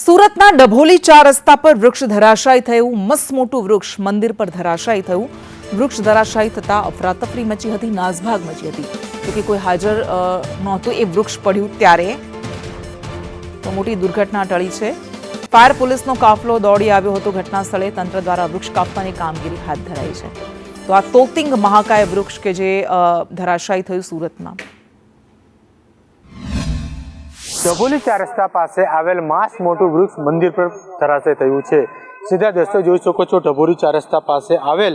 સુરતના ડભોલી 4 રસ્તા પર વૃક્ષ ધરાશાયી થયું। મસ્ત મોટું વૃક્ષ મંદિર પર ધરાશાયી થયું। વૃક્ષ ધરાશાયી થતા અફરાતફરી મચી હતી, નાસભાગ મચી હતી। તો કે કોઈ હાજર નહોતું એ વૃક્ષ પડ્યું ત્યારે તો મોટી દુર્ઘટના ટળી છે। ફાયર પોલીસનો કાફલો દોડી આવ્યો હતો ઘટના સ્થળે। તંત્ર દ્વારા વૃક્ષ કાપવાની કામગીરી હાથ ધરાઈ છે। તો આ તોતિંગ મહાકાય વૃક્ષ કે જે ધરાશાયી થયું સુરતમાં। ડભોલી 4 રસ્તા પાસે આવેલ માસ મોટું વૃક્ષ મંદિર પર ધરાશાયી થયું છે। સીધા દ્રશ્યો જોઈ શકો છો। ડભોલી 4 રસ્તા પાસે આવેલ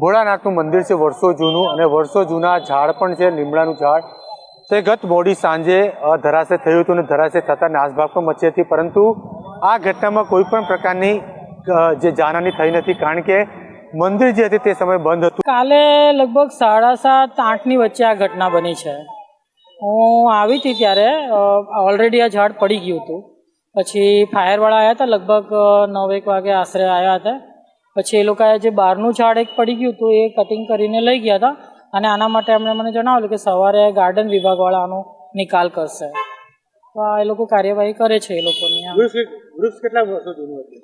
ભોળાનાથનું મંદિર છે, વર્ષો જૂનું, અને વર્ષો જૂના ઝાડ પણ છે, લીમડાનું ઝાડ તે ગત મોડી સાંજે ધરાશાયી થયું હતું અને ધરાશાયી થતા નાસભાગ પણ મચી હતી। પરંતુ આ ઘટનામાં કોઈ પણ પ્રકારની જે જાનહાની થઈ નથી, કારણ કે મંદિર જે હતી તે સમય બંધ હતું। કાલે લગભગ 7:30-8 ની વચ્ચે આ ઘટના બની છે। હું આવી હતી ત્યારે ઓલરેડી આ ઝાડ પડી ગયું હતું। પછી ફાયરવાળા આવ્યા હતા, લગભગ 9-1 વાગે આશરે આવ્યા હતા। પછી એ લોકોએ જે બહારનું ઝાડ એક પડી ગયું હતું એ કટિંગ કરીને લઈ ગયા હતા, અને આના માટે એમણે મને જણાવેલું કે સવારે ગાર્ડન વિભાગવાળા આનો નિકાલ કરશે। તો આ એ લોકો કાર્યવાહી કરે છે એ લોકોની। વૃક્ષ કેટલા વર્ષો જૂનું હતું?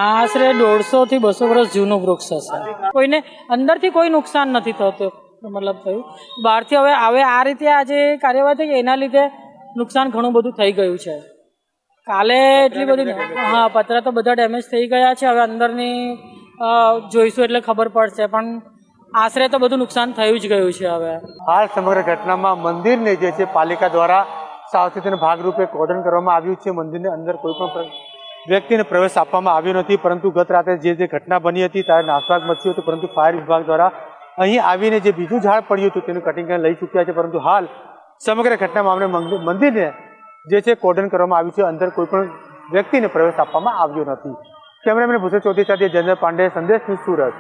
આશરે 150 થી 200 વર્ષ જૂનું વૃક્ષ હશે। કોઈને અંદરથી કોઈ નુકસાન નથી થતું, મતલબ થયું બહારથી। હવે આ રીતે આ જે કાર્યવાહી થઈ એના લીધે નુકસાન ઘણું બધું થઈ ગયું છે। કાલે એટલી બધી પતરા તો બધા ડેમેજ થઈ ગયા છે। હવે અંદરની જોઈશું એટલે ખબર પડશે, પણ આશરે તો બધું નુકસાન થયું જ ગયું છે। હવે હાલ સમગ્ર ઘટનામાં મંદિરને જે છે પાલિકા દ્વારા સાવચેતીના ભાગરૂપે કોર્ડન કરવામાં આવ્યું છે। મંદિરની અંદર કોઈ પણ વ્યક્તિને પ્રવેશ આપવામાં આવ્યો નથી, પરંતુ ગત રાતે જે ઘટના બની હતી ત્યારે નાસભાગ મચ્યું હતું, પરંતુ ફાયર વિભાગ દ્વારા અહીં આવીને જે બીજું ઝાડ પડ્યું હતું તેનું કટિંગ લઈ ચૂક્યા છે। પરંતુ હાલ સમગ્ર ઘટના મામલે મંદિરને જે છે કોર્ડન કરવામાં આવ્યું છે, અંદર કોઈ પણ વ્યક્તિને પ્રવેશ આપવામાં આવ્યો નથી। કેમેરામેન ભૂષણ ચૌધરી સાથે જયેન્દ્ર પાંડે, સંદેશ ન્યૂઝ, સુરત।